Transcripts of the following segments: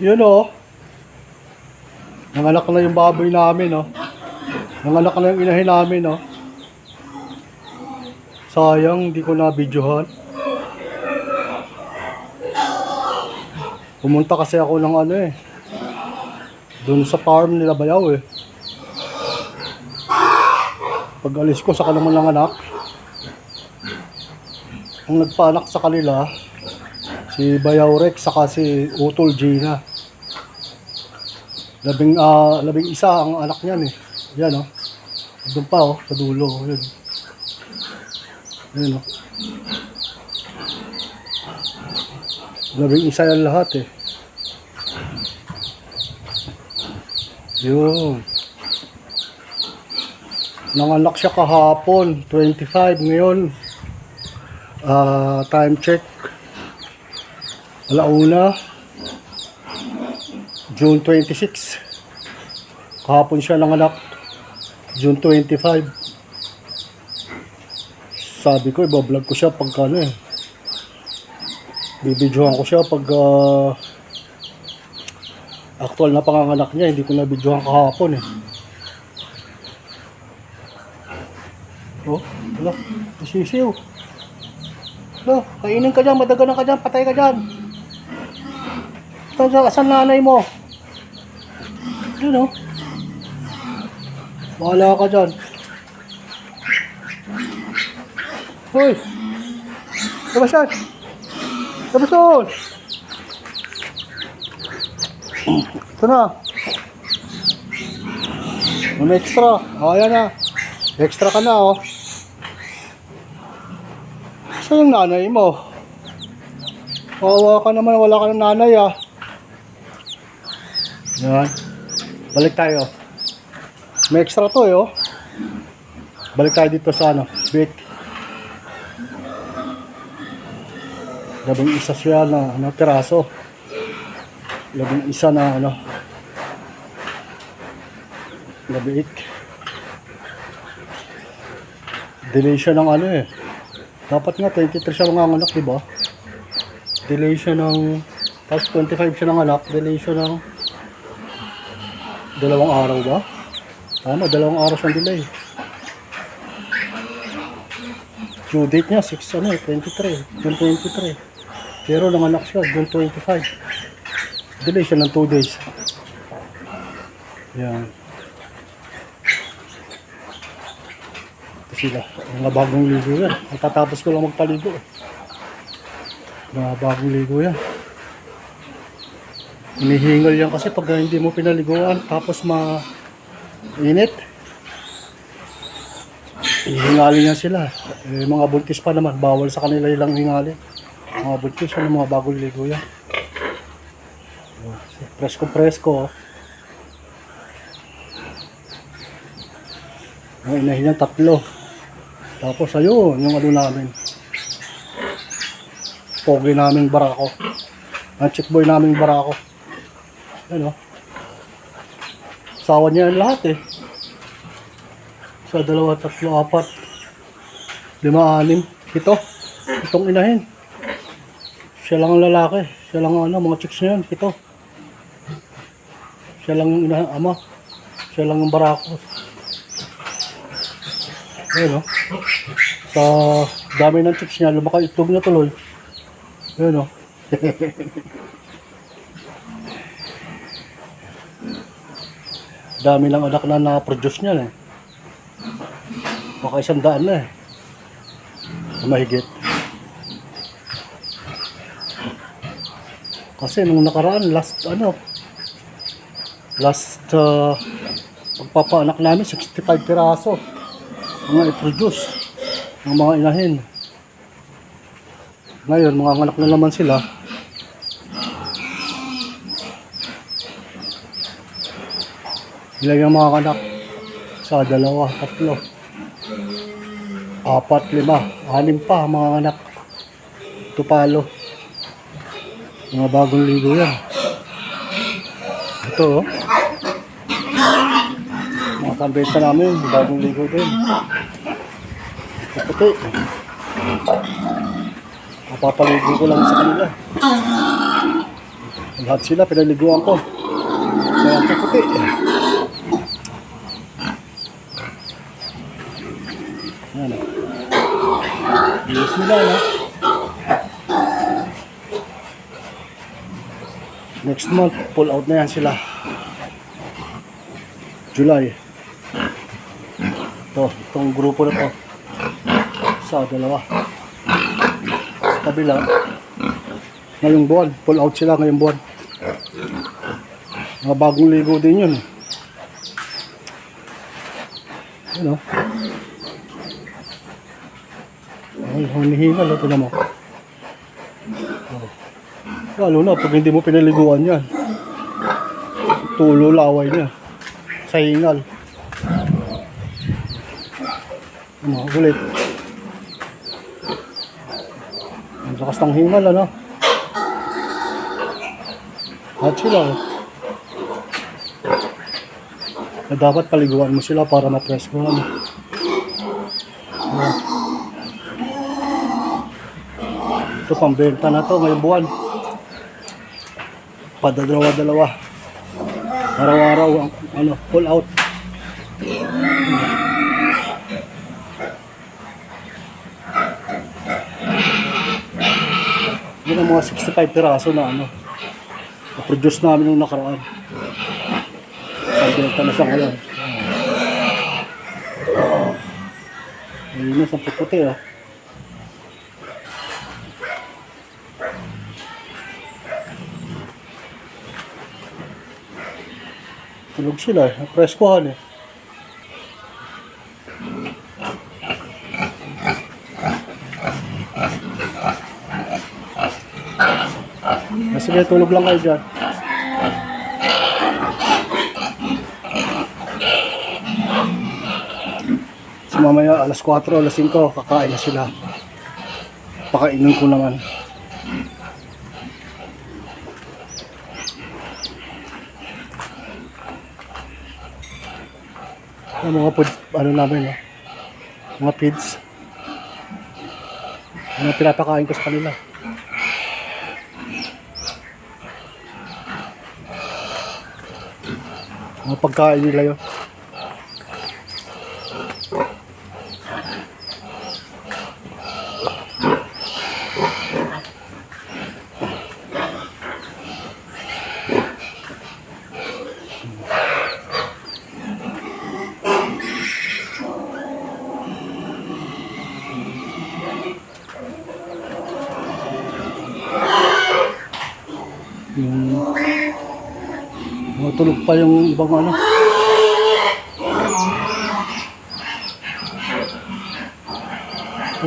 Yun oh. Nanganak na yung baboy namin oh. Nanganak na yung inahin namin oh. Sayang, hindi ko na videohan. Pumunta kasi ako ng ano eh. Doon sa farm nila Bayaw eh. Pag alis ko, saka naman nanganak. Ang nagpanak sa kanila, si Bayaw Rex, saka si Utol Gina. Labing isa ang anak niyan eh. Yan oh. Doon pa oh, sa dulo. Yun. Yun oh. Labing isa yan lahat eh. Yun. Nanganak siya kahapon, 25. Ngayon, time check. Alauna, June 26. Kahapon siya nanganak, June 25. Sabi ko, ibablog ko siya pagka ano eh. Bibidyohan ko siya pag actual na panganganak niya. Hindi ko na bidyohan kahapon eh. Oh, wala, sisiw. Wala, kainin ka dyan, madaganan ka dyan, patay ka dyan. Asan nanay mo? Yun oh. Bahala ka dyan. Hoy! Labas yan! Labas doon! Ito na. May extra. O, ayan na. Extra ka na oh. Saan yung nanay mo? Kawawa ka naman, wala ka ng nanay ah. Yan. Balik tayo. May extra to eh oh. Balik tayo dito sa ano, bake. Labing isa siya na ano, piraso. Labing isa na ano. Labing delay siya ng ano eh. Dapat nga 23 siya mga anak, di ba? Delay siya ng tapos 25 siya ng anak, delay siya ng 2 araw ba? Tama, 2 araw siyang delay. Due date niya 6 ano, 23, June 23. Pero nanganak siya June 25. Delay siya ng 2 days. Yan. Sila, mga bagong ligo yan. Matatapos ko lang magpaligo. Mga bagong ligo yan. Hinihingal yan kasi pag hindi mo pinaliguan tapos mainit. Hihingalin yan sila. Eh, mga buntis pa naman, bawal sa kanila ilang hingalin. Mga buntis yan, mga bagong ligo yan. Presko. Ang inahin yan 3. Tapos ayun, yung ano namin. Pogi naming barako. Ang chick boy naming barako. Ano? Sawa niya lahat eh. Sa 2, 3, 4, 5, 6, 7. Itong inahin. Siya lang ang lalaki. Siya lang ano, mga chicks niya yan. 7. Siya lang yung inahin, ama. Siya lang ang barako. Ayun o. Sa dami ng chicks niya, lumaki itlog na tuloy. Ayun o. Dami lang anak na na-produce niya eh. Baka 100 na eh. Mahigit. Kasi nung nakaraan, last pagpapaanak namin, 65 piraso. Mga i-produce ng mga inahin. Ngayon, mga anak na naman sila. Ilang yung mga anak sa 2, 3, 4, 5, 6 pa mga anak. Tupalo. Mga bagong ligo yan. Ito oh. Mga kambenta namin, bagong ligo din. Puti. Mapapaligo ko lang sa kanila. Lahat sila pinaliguan ko. Kaya ang puti. Yan. Bilis nila, no? Next month, pull out na yan sila. July. Itong grupo na to. Sa dalawa. Sa kabila. Ngayong buwan, pull out sila ngayong buwan. Mga bagong ligo din yun. Ano? Ay, hinihingal. Ito na mo. Lalo na pag hindi mo pinaliguan yan. Tulo laway niya. Sa hingal. Ano, ulit. Ang lakas ng hingal, ano? At sila, na dapat paliguan mo sila para ma-presko, ano? Ito pambenta na to ngayong buwan. Padadalawa-dalawa. Araw-araw ang ano, pull out. Yun ang mga 65 piraso na ano, na-produce namin nung nakaraan. Pambenta na siya ngayon. Ayun na, sa puputi, ah. Tulog sila eh. Preskohan eh. Sige, tulog lang kayo dyan. So mamaya alas 4, alas 5 kakain na sila. Pakainin ko naman. Yung mga food, ano namin, no? Mga feeds. Ano pinapakain ko sa kanila. Mga pagkain nila yun. Matulog pa yung ibang ano.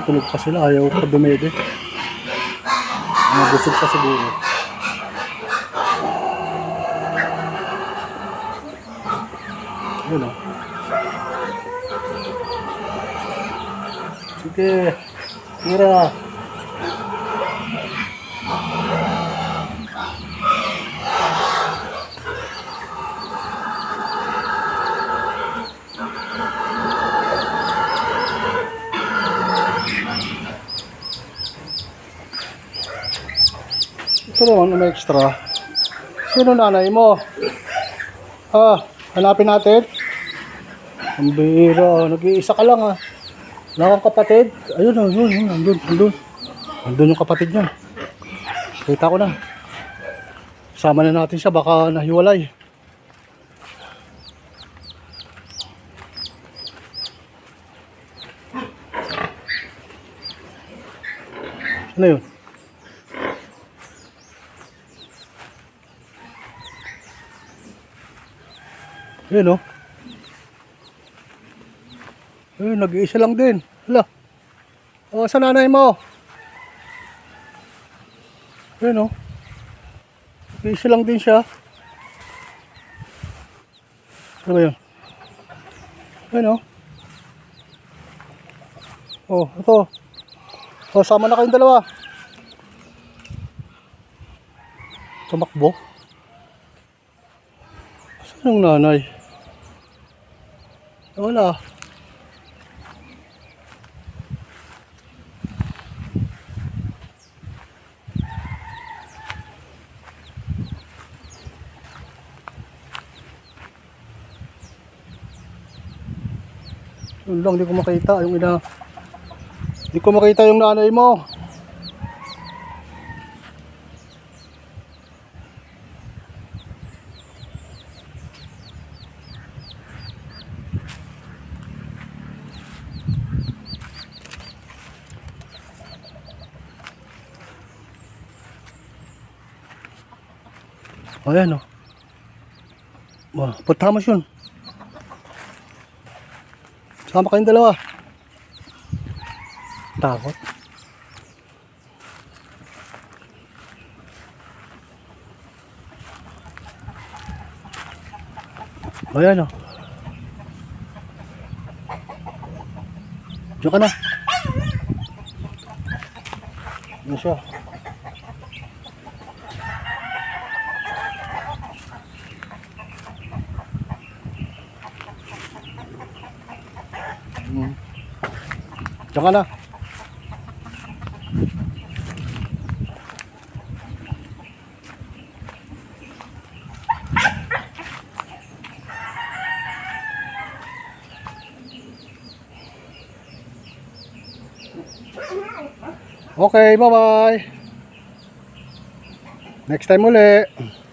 Tulog pa sila, ayaw pa dumede. Busog pa siguro. Yun o. Sige, tira. Ito naman, may extra. Sino nanay mo? Hanapin natin. Ang bihira. Nag-iisa ka lang ah. Wala kang kapatid. Ayun, nandun. Nandun yung kapatid niya. Kita ko na. Sama na natin siya. Baka nahiwalay. Ano yun? Ayun o. Ayun, nag-iisa lang din. Hala. O, sa nanay mo? Ayun o. Nag-iisa lang din siya. Ano ba yun? Ayun o. O, ito. O, sama na kayong dalawa. Tumakbo. Saan yung nanay? Wala. Yun lang, di ko makita yung ina. Di ko makita yung nanay mo. Ayan o. Punta mo yun. Sama kayong dalawa. Takot. Ayan o. Diyan ka na. Ano siya? Diyan ka na. Okay, bye-bye. Next time uli.